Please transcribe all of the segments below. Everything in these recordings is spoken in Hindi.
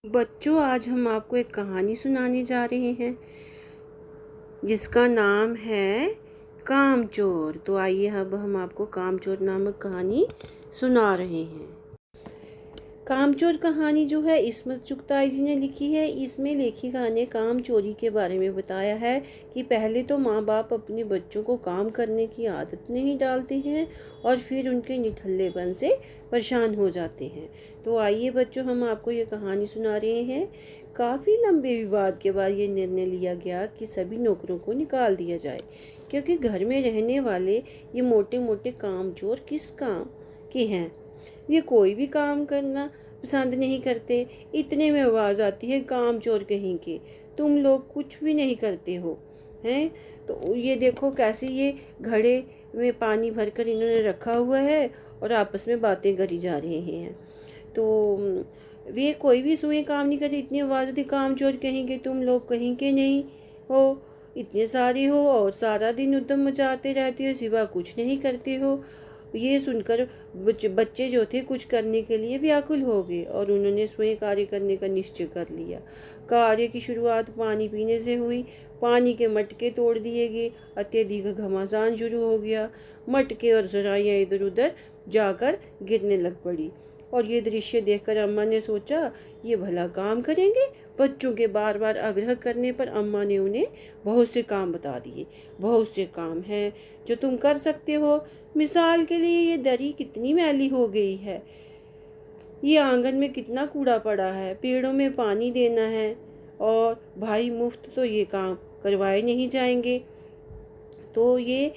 बच्चों, आज हम आपको एक कहानी सुनाने जा रहे हैं जिसका नाम है कामचोर। तो आइए अब हम आपको कामचोर नामक कहानी सुना रहे हैं। कामचोर कहानी जो है इस्मत चुगताई जी ने लिखी है। इसमें लेखिका ने काम चोरी के बारे में बताया है कि पहले तो माँ बाप अपने बच्चों को काम करने की आदत नहीं डालते हैं और फिर उनके निठल्लेपन से परेशान हो जाते हैं। तो आइए बच्चों, हम आपको ये कहानी सुना रहे हैं। काफ़ी लंबे विवाद के बाद ये निर्णय लिया गया कि सभी नौकरों को निकाल दिया जाए, क्योंकि घर में रहने वाले ये मोटे मोटे कामचोर किस काम के हैं। ये कोई भी काम करना पसंद नहीं करते। इतने में आवाज़ आती है, कामचोर कहीं के, तुम लोग कुछ भी नहीं करते हो हैं। तो ये देखो कैसे ये घड़े में पानी भरकर इन्होंने रखा हुआ है और आपस में बातें करी जा रहे हैं। तो वे कोई भी सुई काम नहीं करते। इतनी आवाज़ आती, कामचोर कहीं के, तुम लोग कहीं के नहीं हो, इतने सारे हो और सारा दिन उद्यम मचाते रहते हो, सिवा कुछ नहीं करते हो। ये सुनकर बच्चे जो थे कुछ करने के लिए व्याकुल हो गए और उन्होंने स्वयं कार्य करने का निश्चय कर लिया। कार्य की शुरुआत पानी पीने से हुई। पानी के मटके तोड़ दिए गए। अत्यधिक घमासान शुरू हो गया। मटके और सराइयाँ इधर उधर जाकर गिरने लग पड़ी। और ये दृश्य देखकर अम्मा ने सोचा, ये भला काम करेंगे। बच्चों के बार बार आग्रह करने पर अम्मा ने उन्हें बहुत से काम बता दिए। बहुत से काम हैं जो तुम कर सकते हो। मिसाल के लिए, ये दरी कितनी मैली हो गई है, ये आंगन में कितना कूड़ा पड़ा है, पेड़ों में पानी देना है, और भाई मुफ्त तो ये काम करवाए नहीं जाएंगे। तो ये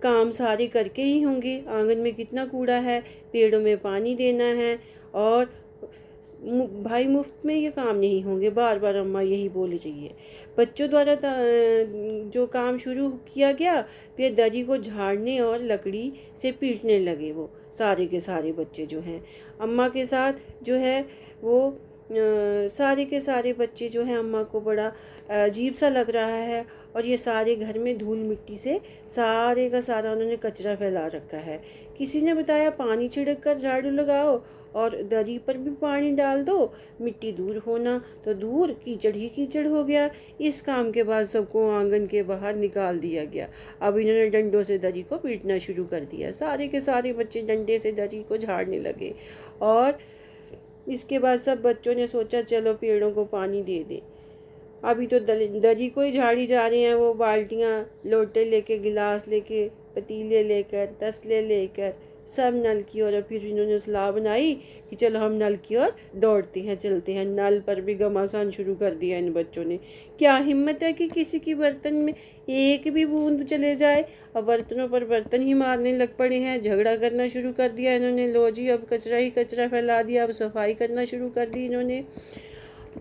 काम सारे करके ही होंगे। आंगन में कितना कूड़ा है, पेड़ों में पानी देना है, और भाई मुफ्त में ये काम नहीं होंगे। बार बार अम्मा यही बोल रही है। बच्चों द्वारा जो काम शुरू किया गया, वे दरी को झाड़ने और लकड़ी से पीटने लगे। वो सारे के सारे बच्चे जो हैं अम्मा के साथ जो है वो सारे के सारे बच्चे जो हैं अम्मा को बड़ा अजीब सा लग रहा है। और ये सारे घर में धूल मिट्टी से सारे का सारा उन्होंने कचरा फैला रखा है। किसी ने बताया, पानी छिड़क कर झाड़ू लगाओ और दरी पर भी पानी डाल दो, मिट्टी दूर होना तो दूर, कीचड़ ही कीचड़ हो गया। इस काम के बाद सबको आंगन के बाहर निकाल दिया गया। अब इन्होंने डंडों से दरी को पीटना शुरू कर दिया। सारे के सारे बच्चे डंडे से दरी को झाड़ने लगे। और इसके बाद सब बच्चों ने सोचा, चलो पेड़ों को पानी दे दे। अभी तो दरी को ही झाड़ी जा रहे हैं। वो बाल्टियाँ, लोटे लेके, गिलास लेके, पतीले लेकर, तसले लेकर सब नल की ओर। फिर इन्होंने सलाह बनाई कि चलो हम नल की ओर दौड़ते हैं, चलते हैं। नल पर भी घमासान शुरू कर दिया इन बच्चों ने। क्या हिम्मत है कि किसी की बर्तन में एक भी बूंद चले जाए। अब बर्तनों पर बर्तन ही मारने लग पड़े हैं। झगड़ा करना शुरू कर दिया इन्होंने। लो जी, अब कचरा ही कचरा फैला दिया। अब सफाई करना शुरू कर दी इन्होंने।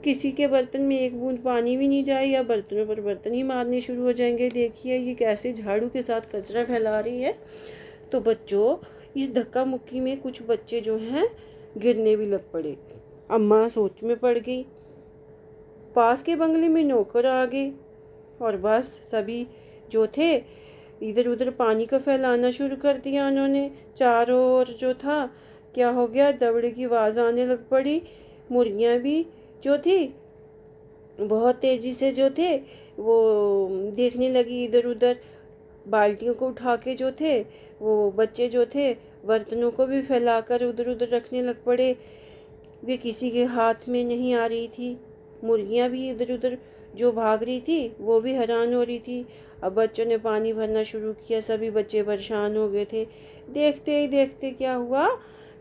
किसी के बर्तन में एक बूंद पानी भी नहीं जाए या बर्तनों पर बर्तन ही मारने शुरू हो जाएंगे। देखिए ये कैसे झाड़ू के साथ कचरा फैला रही है। तो बच्चों, इस धक्का मुक्की में कुछ बच्चे जो हैं गिरने भी लग पड़े। अम्मा सोच में पड़ गई। पास के बंगले में नौकर आ गए और बस सभी जो थे इधर उधर पानी को फैलाना शुरू कर दिया उन्होंने। चारों ओर जो था, क्या हो गया, दबड़े की आवाज़ आने लग पड़ी। मुर्गियाँ भी जो थी बहुत तेज़ी से जो थे वो देखने लगी इधर उधर। बाल्टियों को उठा के जो थे वो बच्चे जो थे बर्तनों को भी फैलाकर उधर उधर रखने लग पड़े। वे किसी के हाथ में नहीं आ रही थी। मुर्गियाँ भी इधर उधर जो भाग रही थी वो भी हैरान हो रही थी। अब बच्चों ने पानी भरना शुरू किया। सभी बच्चे परेशान हो गए थे। देखते ही देखते क्या हुआ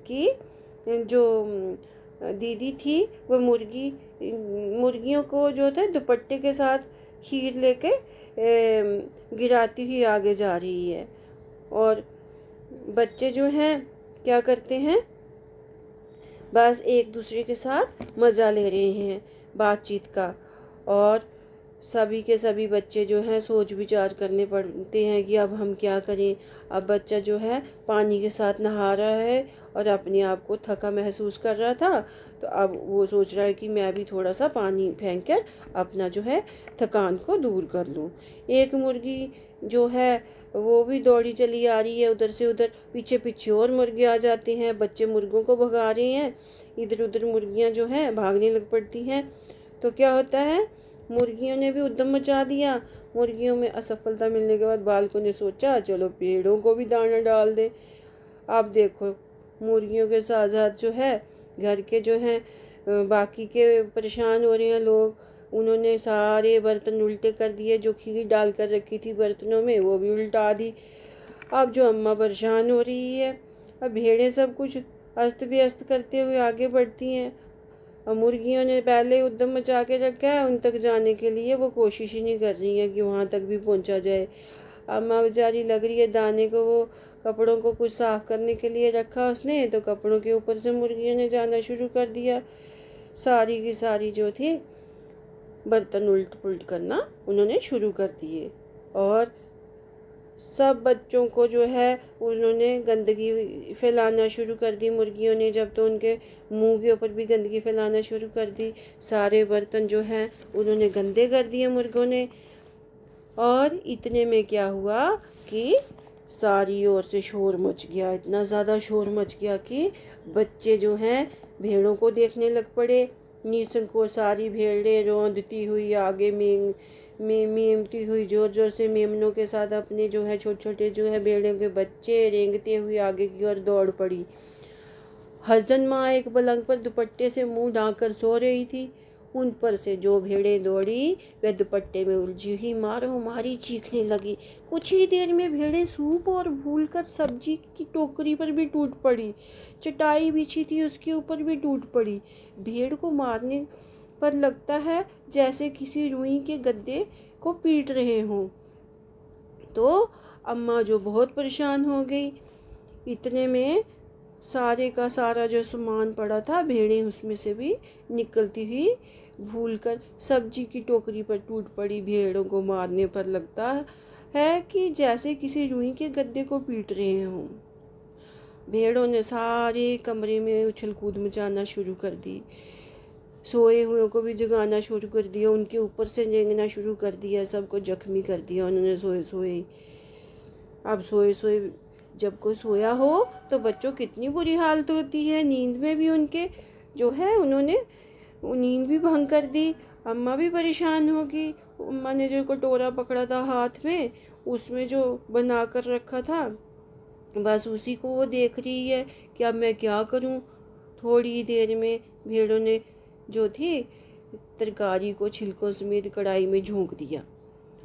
कि जो दीदी थी वो मुर्गियों को जो थे दुपट्टे के साथ खीर लेके गिराती हुई आगे जा रही है। और बच्चे जो हैं क्या करते हैं, बस एक दूसरे के साथ मज़ा ले रहे हैं बातचीत का। और सभी के सभी बच्चे जो हैं सोच विचार करने पड़ते हैं कि अब हम क्या करें। अब बच्चा जो है पानी के साथ नहा रहा है और अपने आप को थका महसूस कर रहा था। तो अब वो सोच रहा है कि मैं भी थोड़ा सा पानी फेंक कर अपना जो है थकान को दूर कर लूँ। एक मुर्गी जो है वो भी दौड़ी चली आ रही है उधर से उधर। पीछे पीछे और मुर्गे आ जाते हैं। बच्चे मुर्गों को भगा रहे हैं इधर उधर मुर्गियां जो है भागने लग पड़ती हैं। तो क्या होता है, मुर्गियों ने भी उद्यम मचा दिया। मुर्गियों में असफलता मिलने के बाद बालकों ने सोचा चलो पेड़ों को भी दाना डाल दे। आप देखो, मुर्गियों के साथ साथ जो है घर के जो हैं बाकी के परेशान हो रहे हैं लोग। उन्होंने सारे बर्तन उल्टे कर दिए, जो खीर डाल कर रखी थी बर्तनों में वो भी उल्टा दी। अब जो अम्मा परेशान हो रही है। अब भेड़ें सब कुछ अस्त व्यस्त करते हुए आगे बढ़ती हैं। और मुर्गियों ने पहले उद्यम मचा के रखा है उन तक जाने के लिए, वो कोशिश ही नहीं कर रही है कि वहाँ तक भी पहुँचा जाए। अम्मा बेचारी लग रही है दाने को, वो कपड़ों को कुछ साफ करने के लिए रखा उसने, तो कपड़ों के ऊपर से मुर्गियों ने जाना शुरू कर दिया। सारी की सारी जो थी बर्तन उल्ट पुल्ट करना उन्होंने शुरू कर दिए। और सब बच्चों को जो है उन्होंने गंदगी फैलाना शुरू कर दी मुर्गियों ने। जब तो उनके मुंह के ऊपर भी गंदगी फैलाना शुरू कर दी। सारे बर्तन जो हैं उन्होंने गंदे कर दिए मुर्गों ने। और इतने में क्या हुआ कि सारी ओर से शोर मच गया। इतना ज़्यादा शोर मच गया कि बच्चे जो हैं भेड़ों को देखने लग पड़े। निसंकोच सारी भेड़ें रौंदती हुई आगे में मेमती हुई, जोर जोर से मेमनों के साथ अपने जो है छोटे छोटे जो है भेड़ों के बच्चे रेंगते हुए आगे की ओर दौड़ पड़ी। हसन माँ एक पलंग पर दुपट्टे से मुंह ढांक कर सो रही थी। उन पर से जो भेड़ें दौड़ी वह दुपट्टे में उलझी हुई मारो मारी चीखने लगी। कुछ ही देर में भेड़ें सूप और भूलकर सब्जी की टोकरी पर भी टूट पड़ी। चटाई बिछी थी उसके ऊपर भी टूट पड़ी। भेड़ को मारने पर लगता है जैसे किसी रुई के गद्दे को पीट रहे हों। तो अम्मा जो बहुत परेशान हो गई। इतने में सारे का सारा जो सामान पड़ा था भेड़ें उसमें से भी निकलती हुई भूलकर सब्जी की टोकरी पर टूट पड़ी। भेड़ों को मारने पर लगता है कि जैसे किसी रुई के गद्दे को पीट रहे हों। भेड़ों ने सारे कमरे में उछल कूद मचाना शुरू कर दी। सोए हुए को भी जगाना शुरू कर दिया, उनके ऊपर से रेंगना शुरू कर दिया, सबको जख्मी कर दिया उन्होंने सोए सोए। अब सोए सोए जब कोई सोया हो तो बच्चों कितनी बुरी हालत होती है। नींद में भी उनके जो है उन्होंने नींद भी भंग कर दी। अम्मा भी परेशान हो गई। अम्मा ने जो कटोरा पकड़ा था हाथ में उसमें जो बना कर रखा था बस उसी को वो देख रही है कि अब मैं क्या करूं। थोड़ी देर में भेड़ों ने जो थी तरकारी को छिलकों समेत कढ़ाई में झोंक दिया।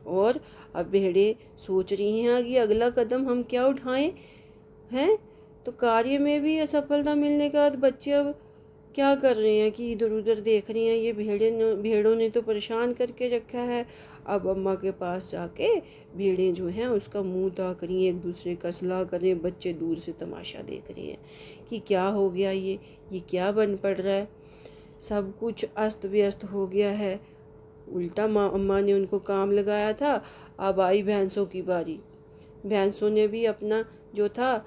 और अब भेड़ें सोच रही हैं कि अगला कदम हम क्या उठाएं हैं। तो कार्य में भी असफलता मिलने के बाद बच्चे अब क्या कर रहे हैं कि इधर उधर देख रही हैं। ये भेड़ों ने तो परेशान करके रखा है। अब अम्मा के पास जाके भेड़ें जो हैं उसका मुंह ताक रही हैं, एक दूसरे का सलाह कर रहे हैं। बच्चे दूर से तमाशा देख रहे हैं कि क्या हो गया, ये क्या बन पड़ रहा है। सब कुछ अस्त व्यस्त हो गया है। उल्टा अम्मा ने उनको काम लगाया था। अब आई भैंसों की बारी। भैंसों ने भी अपना जो था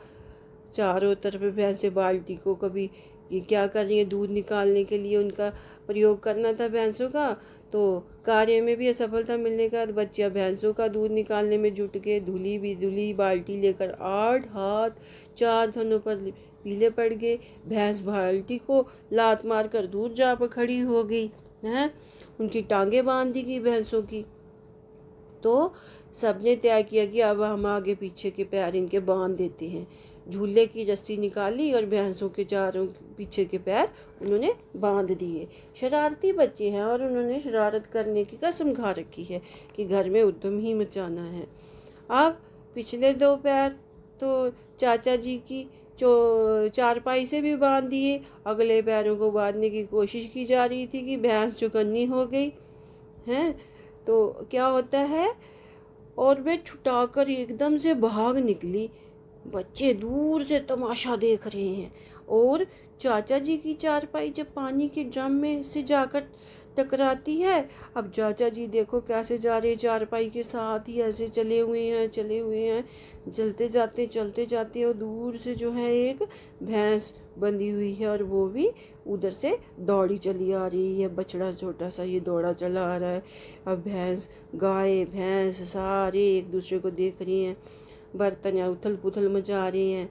चारों तरफ भैंसें बाल्टी को कभी ये क्या कर रही है, दूध निकालने के लिए उनका प्रयोग करना था भैंसों का। तो कार्य में भी असफलता मिलने के बाद बच्चियां भैंसों का दूध निकालने में जुट गए। धुली भी धुली बाल्टी लेकर 8 हाथ 4 थनों पर पीले पड़ गए। भैंस बाल्टी को लात मार कर दूर जा पर खड़ी हो गई है। उनकी टांगें बांध दी गई भैंसों की। तो सबने तय किया कि अब हम आगे पीछे के पैर इनके बांध देते हैं। झूले की रस्सी निकाली और भैंसों के चारों पीछे के पैर उन्होंने बांध दिए। शरारती बच्चे हैं और उन्होंने शरारत करने की कसम खा रखी है कि घर में उद्यम ही मचाना है। अब पिछले 2 पैर तो चाचा जी की चारपाई से भी बांध दिए। अगले पैरों को बांधने की कोशिश की जा रही थी कि भैंस चौकन्नी हो गई हैं। तो क्या होता है, और वे छुटाकर एकदम से भाग निकली। बच्चे दूर से तमाशा देख रहे हैं। और चाचा जी की चारपाई जब पानी के ड्रम में से जाकर टकराती है। अब चाचा जी देखो कैसे जा रहे, चारपाई के साथ ही ऐसे चले हुए हैं चलते जाते और दूर से जो है एक भैंस बंधी हुई है और वो भी उधर से दौड़ी चली आ रही है। बछड़ा छोटा सा ये दौड़ा चला आ रहा है। अब गाय भैंस सारे एक दूसरे को देख रही हैं। बर्तन या उथल पुथल मचा रहे हैं।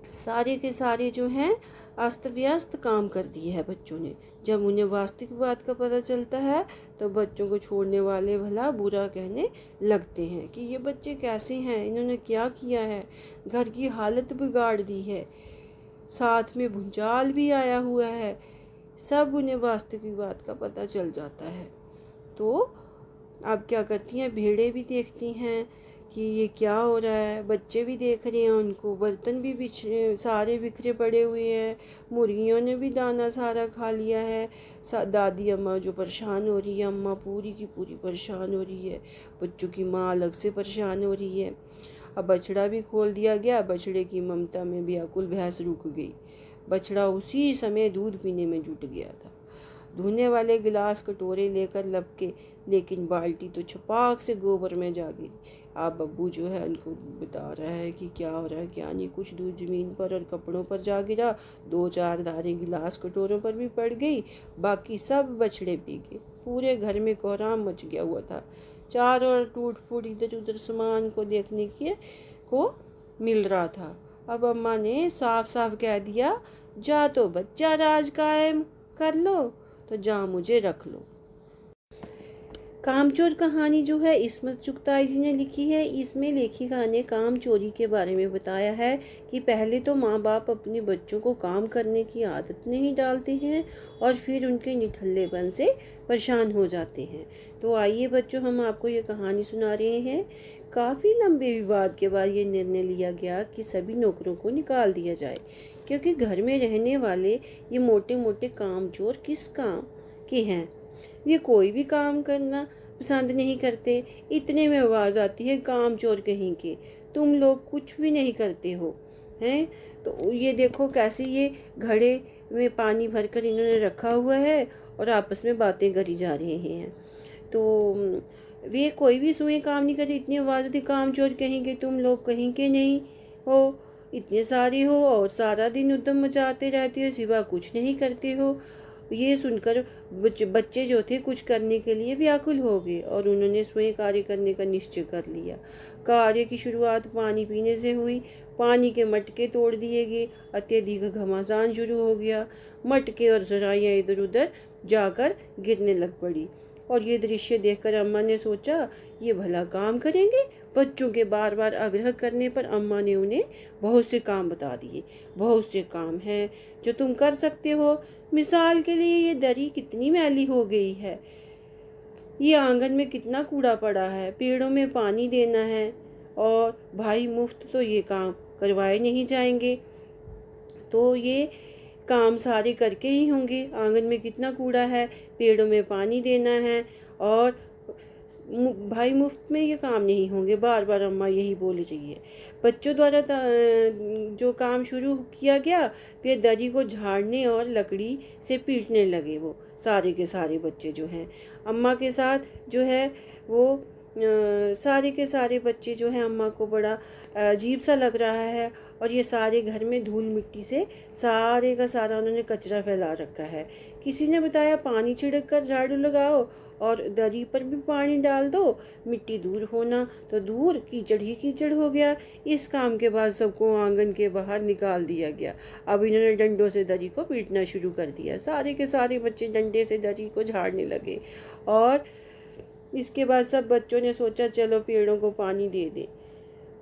सारे के सारे जो हैं अस्त व्यस्त काम कर दिए है बच्चों ने। जब उन्हें वास्तविक बात का पता चलता है तो बच्चों को छोड़ने वाले भला बुरा कहने लगते हैं कि ये बच्चे कैसे हैं, इन्होंने क्या किया है, घर की हालत बिगाड़ दी है, साथ में भूचाल भी आया हुआ है। सब उन्हें वास्तविक बात का पता चल जाता है। तो अब क्या करती हैं, भेड़ें भी देखती हैं कि ये क्या हो रहा है, बच्चे भी देख रहे हैं उनको, बर्तन भी बिछड़े सारे बिखरे पड़े हुए हैं, मुर्गियों ने भी दाना सारा खा लिया है। दादी अम्मा जो परेशान हो रही है, अम्मा पूरी की पूरी परेशान हो रही है, बच्चों की माँ अलग से परेशान हो रही है। अब बछड़ा भी खोल दिया गया, बछड़े की ममता में व्याकुल भैंस रुक गई। बछड़ा उसी समय दूध पीने में जुट गया था। धोने वाले गिलास कटोरे लेकर लपके, लेकिन बाल्टी तो छपाक से गोबर में जा गिरी। आप बब्बू जो है उनको बता रहा है कि क्या हो रहा है क्या नहीं। कुछ दूध जमीन पर और कपड़ों पर जा गिरा, 2-4 धारें गिलास कटोरों पर भी पड़ गई, बाकी सब बछड़े पी गए। पूरे घर में कोहराम मच गया हुआ था। चारों ओर टूट फूट इधर उधर सामान को देखने के को मिल रहा था। अब अम्मा ने साफ साफ कह दिया, जा तो बच्चा राज कायम कर लो, तो जा मुझे रख लो। कामचोर कहानी जो है इस्मत चुगताई जी ने लिखी है। इसमें लेखिका ने काम चोरी के बारे में बताया है कि पहले तो माँ बाप अपने बच्चों को काम करने की आदत नहीं डालते हैं और फिर उनके निठल्लेपन से परेशान हो जाते हैं। तो आइए बच्चों, हम आपको ये कहानी सुना रहे हैं। काफ़ी लंबे विवाद के बाद ये निर्णय लिया गया कि सभी नौकरों को निकाल दिया जाए, क्योंकि घर में रहने वाले ये मोटे मोटे कामचोर किस काम के हैं। ये कोई भी काम करना पसंद नहीं करते। इतने में आवाज़ आती है, काम चोर कहीं के, तुम लोग कुछ भी नहीं करते हो हैं। तो ये देखो कैसे ये घड़े में पानी भरकर इन्होंने रखा हुआ है और आपस में बातें करी जा रहे हैं। तो वे कोई भी सुई काम नहीं करते। इतनी आवाज़ आती, काम चोर कहीं के, तुम लोग कहीं के नहीं हो, इतने सारे हो और सारा दिन उद्यम मचाते रहते हो, सिवा कुछ नहीं करते हो। ये सुनकर बच्चे जो थे कुछ करने के लिए व्याकुल हो गए और उन्होंने स्वयं कार्य करने का निश्चय कर लिया। कार्य की शुरुआत पानी पीने से हुई। पानी के मटके तोड़ दिए गए, अत्यधिक घमासान शुरू हो गया। मटके और जराइयाँ इधर उधर जाकर गिरने लग पड़ी और ये दृश्य देखकर अम्मा ने सोचा, ये भला काम करेंगे। बच्चों के बार बार आग्रह करने पर अम्मा ने उन्हें बहुत से काम बता दिए। बहुत से काम हैं जो तुम कर सकते हो। मिसाल के लिए ये दरी कितनी मैली हो गई है, ये आंगन में कितना कूड़ा पड़ा है, पेड़ों में पानी देना है, और भाई मुफ्त तो ये काम करवाए नहीं जाएंगे, तो ये काम सारे करके ही होंगे। आंगन में कितना कूड़ा है, पेड़ों में पानी देना है, और भाई मुफ्त में ये काम नहीं होंगे। बार बार अम्मा यही बोल रही है। बच्चों द्वारा जो काम शुरू किया गया, वे दरी को झाड़ने और लकड़ी से पीटने लगे। वो सारे के सारे बच्चे जो हैं अम्मा के साथ जो है वो सारे के सारे बच्चे जो हैं अम्मा को बड़ा अजीब सा लग रहा है। और ये सारे घर में धूल मिट्टी से सारे का सारा उन्होंने कचरा फैला रखा है। किसी ने बताया, पानी छिड़क कर झाड़ू लगाओ और दरी पर भी पानी डाल दो, मिट्टी दूर होना तो दूर, कीचड़ ही कीचड़ हो गया। इस काम के बाद सबको आंगन के बाहर निकाल दिया गया। अब इन्होंने डंडों से दरी को पीटना शुरू कर दिया। सारे के सारे बच्चे डंडे से दरी को झाड़ने लगे और इसके बाद सब बच्चों ने सोचा, चलो पेड़ों को पानी दे दे।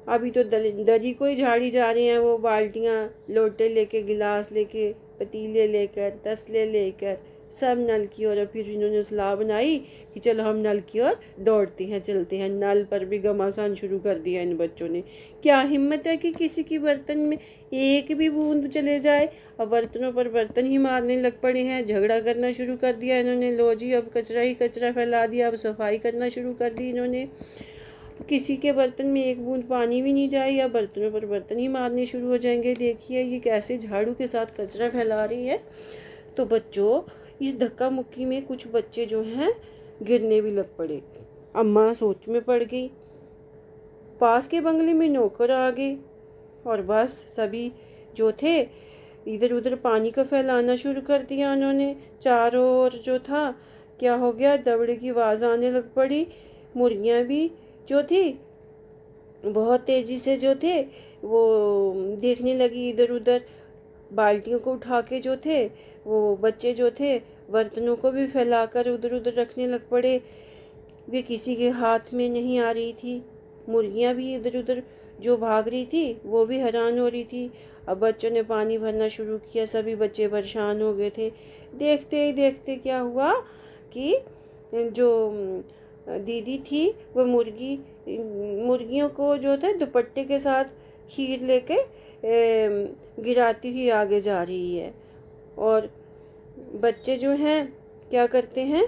अभी तो दरी को ही झाड़ी जा रहे हैं। वो बाल्टियाँ, लोटे लेके, गिलास लेके, पतीले लेकर, तसले लेकर सब नल की ओर। फिर इन्होंने सलाह बनाई कि चलो हम नल की ओर दौड़ते हैं, चलते हैं। नल पर भी घमासान शुरू कर दिया इन बच्चों ने। क्या हिम्मत है कि किसी की बर्तन में एक भी बूंद चले जाए। अब बर्तनों पर बर्तन ही मारने लग पड़े हैं। झगड़ा करना शुरू कर दिया इन्होंने। लो जी, अब कचरा ही कचरा फैला दिया। अब सफाई करना शुरू कर दी इन्होंने। किसी के बर्तन में एक बूंद पानी भी नहीं जाए या बर्तनों पर बर्तन ही मारने शुरू हो जाएंगे। देखिए ये कैसे झाड़ू के साथ कचरा फैला रही है। तो बच्चों, इस धक्का मुक्की में कुछ बच्चे जो हैं गिरने भी लग पड़े। अम्मा सोच में पड़ गई। पास के बंगले में नौकर आ गए और बस सभी जो थे इधर उधर पानी को फैलाना शुरू कर दिया उन्होंने। चारों ओर जो था क्या हो गया, दबड़े की आवाज़ आने लग पड़ी। मुर्गियाँ भी जो थी बहुत तेज़ी से जो थे वो देखने लगी इधर उधर। बाल्टियों को उठा के जो थे वो बच्चे जो थे बर्तनों को भी फैलाकर उधर उधर रखने लग पड़े। वे किसी के हाथ में नहीं आ रही थी। मुर्गियां भी इधर उधर जो भाग रही थी वो भी हैरान हो रही थी। अब बच्चों ने पानी भरना शुरू किया। सभी बच्चे परेशान हो गए थे। देखते ही देखते क्या हुआ कि जो दीदी थी वो मुर्गियों को जो था दुपट्टे के साथ खीर लेके गिराती हुई आगे जा रही है। और बच्चे जो हैं क्या करते हैं,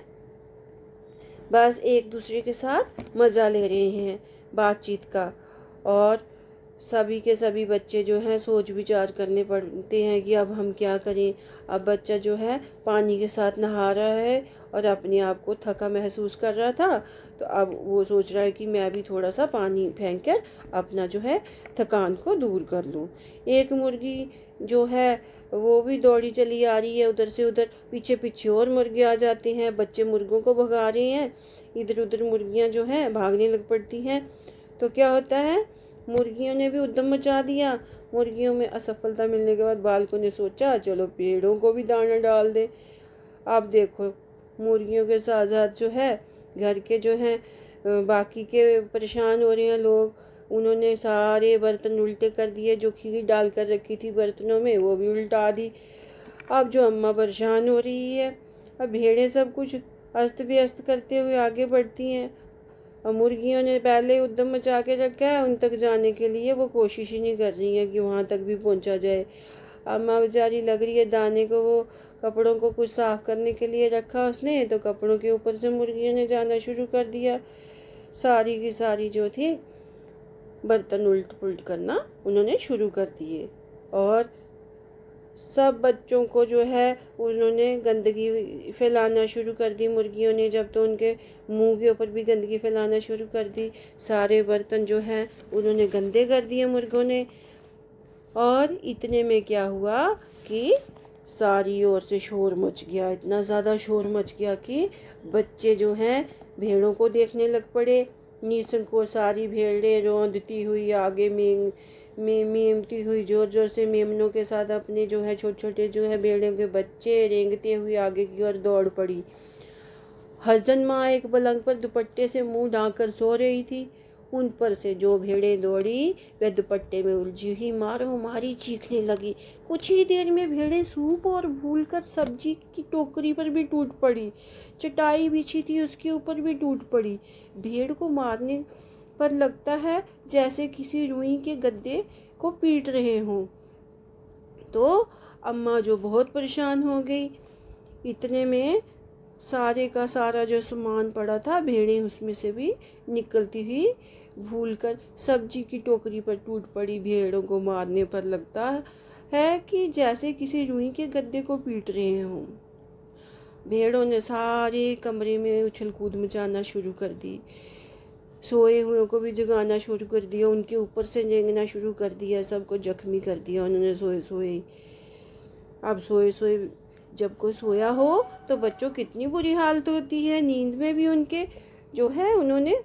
बस एक दूसरे के साथ मज़ा ले रहे हैं बातचीत का। और सभी के सभी बच्चे जो हैं सोच विचार करने पड़ते हैं कि अब हम क्या करें। अब बच्चा जो है पानी के साथ नहा रहा है और अपने आप को थका महसूस कर रहा था, तो अब वो सोच रहा है कि मैं भी थोड़ा सा पानी फेंक कर अपना जो है थकान को दूर कर लूँ। एक मुर्गी जो है वो भी दौड़ी चली आ रही है उधर से उधर। पीछे पीछे और मुर्गे आ जाते हैं। बच्चे मुर्गों को भगा रहे हैं। इधर उधर मुर्गियाँ जो हैं भागने लग पड़ती हैं। तो क्या होता है, मुर्गियों ने भी उद्यम मचा दिया। मुर्गियों में असफलता मिलने के बाद बालकों ने सोचा चलो पेड़ों को भी दाना डाल दे। आप देखो मुर्गियों के साथ साथ जो है घर के जो हैं बाकी के परेशान हो रहे हैं लोग। उन्होंने सारे बर्तन उल्टे कर दिए। जो खीर डाल कर रखी थी बर्तनों में वो भी उल्टा दी। अब जो अम्मा परेशान हो रही है। अब भेड़ें सब कुछ अस्त व्यस्त करते हुए आगे बढ़ती हैं और मुर्गियों ने पहले उद्यम मचा के रखा है उन तक जाने के लिए। वो कोशिश ही नहीं कर रही है कि वहाँ तक भी पहुँचा जाए। अम्मा बेचारी लग रही है दाने को, वो कपड़ों को कुछ साफ करने के लिए रखा उसने, तो कपड़ों के ऊपर से मुर्गियों ने जाना शुरू कर दिया। सारी की सारी जो थी बर्तन उल्ट पुल्ट करना उन्होंने शुरू कर दिए। और सब बच्चों को जो है उन्होंने गंदगी फैलाना शुरू कर दी मुर्गियों ने। जब तो उनके मुंह के ऊपर भी गंदगी फैलाना शुरू कर दी। सारे बर्तन जो हैं उन्होंने गंदे कर दिए मुर्गों ने। और इतने में क्या हुआ कि सारी ओर से शोर मच गया। इतना ज़्यादा शोर मच गया कि बच्चे जो हैं भेड़ों को देखने लग पड़े। निसंकोच सारी भेड़ें रौंदती हुई आगे में मेमती हुई जोर जोर से मेमनों के साथ अपने जो है छोटे छोटे जो है भेड़ों के बच्चे रेंगते हुए आगे की ओर दौड़ पड़ी। हसन माँ एक पलंग पर दुपट्टे से मुंह ढांक कर सो रही थी। उन पर से जो भेड़ें दौड़ी वह दुपट्टे में उलझी हुई मारो मारी चीखने लगी। कुछ ही देर में भेड़ें सूप और भूलकर सब्जी की टोकरी पर भी टूट पड़ी। चटाई बिछी थी उसके ऊपर भी टूट पड़ी। भेड़ को मारने पर लगता है जैसे किसी रुई के गद्दे को पीट रहे हों। तो अम्मा जो बहुत परेशान हो गई। इतने में सारे का सारा जो सामान पड़ा था भेड़ें उसमें से भी निकलती हुई भूलकर सब्जी की टोकरी पर टूट पड़ी। भेड़ों को मारने पर लगता है कि जैसे किसी रुई के गद्दे को पीट रहे हों। भेड़ों ने सारे कमरे में उछल कूद मचाना शुरू कर दी। सोए हुए को भी जगाना शुरू कर दिया। उनके ऊपर से रेंगना शुरू कर दिया। सबको जख्मी कर दिया उन्होंने सोए सोए। अब सोए सोए जब कोई सोया हो तो बच्चों कितनी बुरी हालत होती है। नींद में भी उनके जो है उन्होंने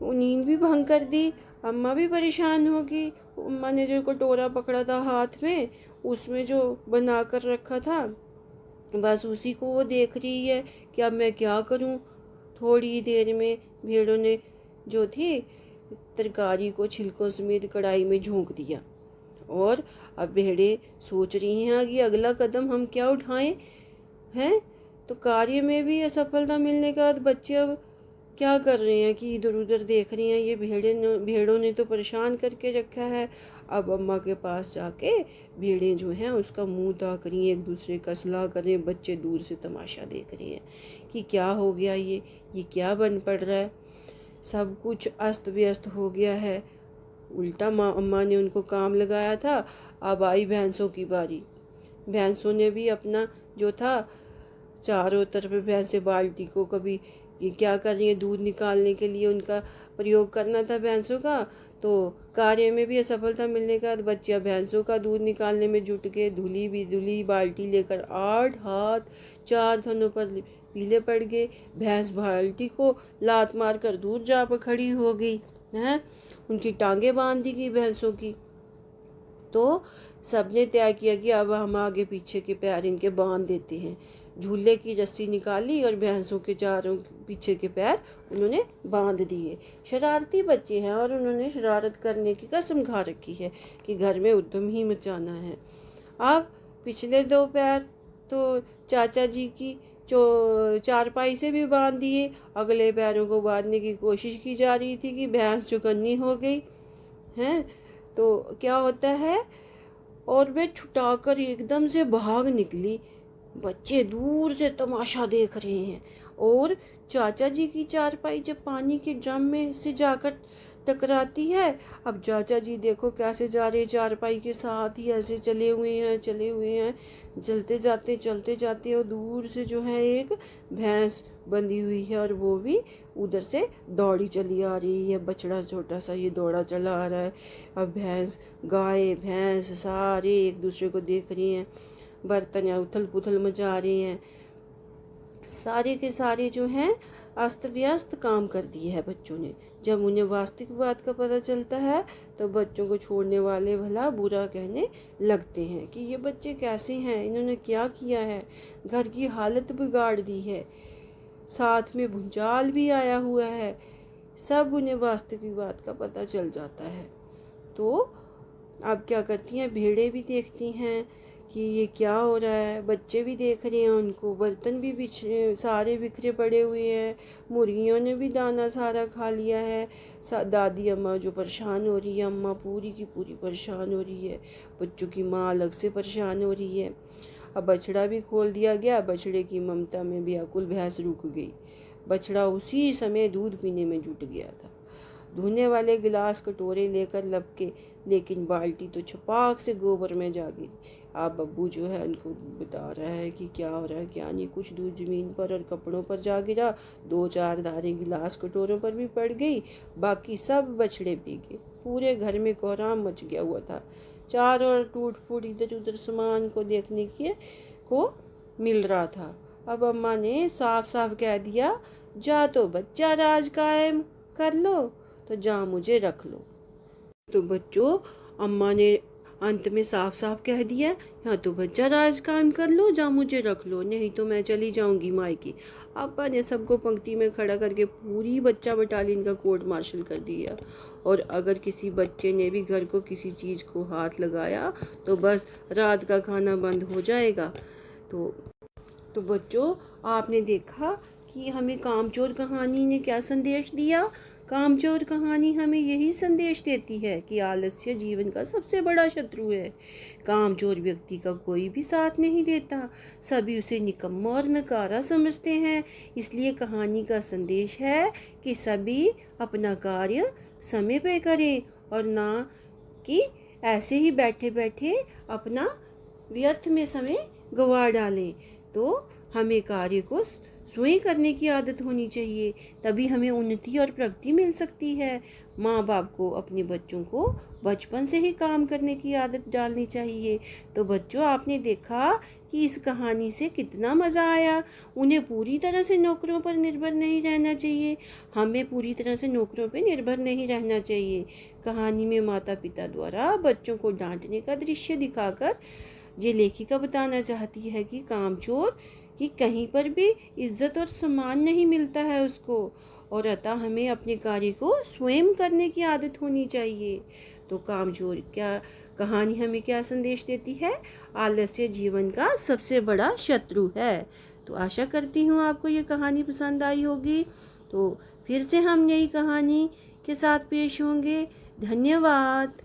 नींद भी भंग कर दी। अम्मा भी परेशान हो गई। अम्मा ने जो कटोरा पकड़ा था हाथ में उसमें जो बना कर रखा था बस उसी को वो देख रही है कि अब मैं क्या करूं। थोड़ी देर में भेड़ों ने जो थी तरकारी को छिलकों समेत कढ़ाई में झोंक दिया। और अब भेड़ें सोच रही हैं कि अगला कदम हम क्या उठाएं हैं। तो कार्य में भी असफलता मिलने के बाद बच्चे अब क्या कर रहे हैं कि इधर उधर देख रही हैं। ये भेड़ों ने तो परेशान करके रखा है। अब अम्मा के पास जाके भेड़ें जो हैं उसका मुंह ताक रही हैं, एक दूसरे का सलाह कर रहे हैं। बच्चे दूर से तमाशा देख रहे हैं कि क्या हो गया, ये क्या बन पड़ रहा है। सब कुछ अस्त व्यस्त हो गया है। उल्टा अम्मा ने उनको काम लगाया था। अब आई भैंसों की बारी। भैंसों ने भी अपना जो था चारों तरफ भैंसें बाल्टी को कभी ये क्या कर रही है दूध निकालने के लिए उनका प्रयोग करना था भैंसों का। तो कार्य में भी असफलता मिलने के बाद बच्चियां भैंसों का दूध निकालने में जुट गए। धुली भी धुली बाल्टी लेकर 8 हाथ 4 थनों पर पीले पड़ गए। भैंस बाल्टी को लात मार कर दूर जा पर खड़ी हो गई है। उनकी टांगें बांध दी गई भैंसों की। तो सबने तय किया कि अब हम आगे पीछे के पैर इनके बांध देते हैं। झूले की रस्सी निकाली और भैंसों के चारों पीछे के पैर उन्होंने बांध दिए। शरारती बच्चे हैं और उन्होंने शरारत करने की कसम खा रखी है कि घर में उद्यम ही मचाना है। अब पिछले 2 पैर तो चाचा जी की चारपाई से भी बांध दिए। अगले पैरों को बांधने की कोशिश की जा रही थी कि भैंस चौकन्नी हो गई हैं। तो क्या होता है, और वे छुटाकर एकदम से भाग निकली। बच्चे दूर से तमाशा देख रहे हैं और चाचा जी की चारपाई जब पानी के ड्रम में से जाकर टकराती है। अब चाचा जी देखो कैसे जा रहे, चारपाई के साथ ही ऐसे चले हुए हैं, चलते जाते और दूर से जो है एक भैंस बंधी हुई है और वो भी उधर से दौड़ी चली आ रही है। बछड़ा छोटा सा ये दौड़ा चला आ रहा है। अब गाय भैंस सारे एक दूसरे को देख रही हैं, बर्तन या उथल पुथल मचा रहे हैं। सारे के सारे जो हैं अस्त व्यस्त काम कर दिए है बच्चों ने। जब उन्हें वास्तविक बात का पता चलता है तो बच्चों को छोड़ने वाले भला बुरा कहने लगते हैं कि ये बच्चे कैसे हैं, इन्होंने क्या किया है, घर की हालत बिगाड़ दी है, साथ में भूचाल भी आया हुआ है। सब उन्हें वास्तविक बात का पता चल जाता है। तो अब क्या करती हैं, भेड़ें भी देखती हैं कि ये क्या हो रहा है, बच्चे भी देख रहे हैं उनको, बर्तन भी सारे बिखरे पड़े हुए हैं, मुर्गियों ने भी दाना सारा खा लिया है। दादी अम्मा जो परेशान हो रही है, अम्मा पूरी की पूरी परेशान हो रही है, बच्चों की माँ अलग से परेशान हो रही है। अब बछड़ा भी खोल दिया गया। बछड़े की ममता में व्याकुल भैंस रुक गई। बछड़ा उसी समय दूध पीने में जुट गया था। धोने वाले गिलास कटोरे लेकर लपके, लेकिन बाल्टी तो छपाक से गोबर में जा गिरी। अब बब्बू जो है उनको बता रहा है कि क्या हो रहा है क्या नहीं। कुछ दूध जमीन पर और कपड़ों पर जा गिरा, 2-4 धारें गिलास कटोरों पर भी पड़ गई, बाकी सब बछड़े पी गए। पूरे घर में कोहराम मच गया हुआ था। चारों ओर टूट फूट इधर उधर सामान को देखने को मिल रहा था। अब अम्मा ने साफ साफ कह दिया, जा तो बच्चा राज कायम कर लो, तो जा मुझे रख लो। तो बच्चों, अम्मा ने अंत में साफ साफ कह दिया, या तो बच्चा राज कायम कर लो, जा मुझे रख लो, नहीं तो मैं चली जाऊंगी मायके। अब्बा ने सबको पंक्ति में खड़ा करके पूरी बच्चा बटालियन का कोर्ट मार्शल कर दिया। और अगर किसी बच्चे ने भी घर को किसी चीज़ को हाथ लगाया तो बस रात का खाना बंद हो जाएगा। तो बच्चों, आपने देखा कि हमें कामचोर कहानी ने क्या संदेश दिया। कामचोर कहानी हमें यही संदेश देती है कि आलस्य जीवन का सबसे बड़ा शत्रु है। कामचोर व्यक्ति का कोई भी साथ नहीं देता, सभी उसे निकम्मा और नकारा समझते हैं। इसलिए कहानी का संदेश है कि सभी अपना कार्य समय पे करें और ना कि ऐसे ही बैठे बैठे अपना व्यर्थ में समय गंवा डालें। तो हमें कार्य को स्वयं करने की आदत होनी चाहिए, तभी हमें उन्नति और प्रगति मिल सकती है। माँ बाप को अपने बच्चों को बचपन से ही काम करने की आदत डालनी चाहिए। तो बच्चों, आपने देखा कि इस कहानी से कितना मज़ा आया। उन्हें पूरी तरह से नौकरों पर निर्भर नहीं रहना चाहिए, हमें पूरी तरह से नौकरों पर निर्भर नहीं रहना चाहिए। कहानी में माता पिता द्वारा बच्चों को डांटने का दृश्य दिखाकर ये लेखिका बताना चाहती है कि कामचोर कि कहीं पर भी इज्जत और सम्मान नहीं मिलता है उसको, और अतः हमें अपने कार्य को स्वयं करने की आदत होनी चाहिए। तो कामचोर क्या कहानी हमें क्या संदेश देती है? आलस्य जीवन का सबसे बड़ा शत्रु है। तो आशा करती हूँ आपको ये कहानी पसंद आई होगी। तो फिर से हम नई कहानी के साथ पेश होंगे। धन्यवाद।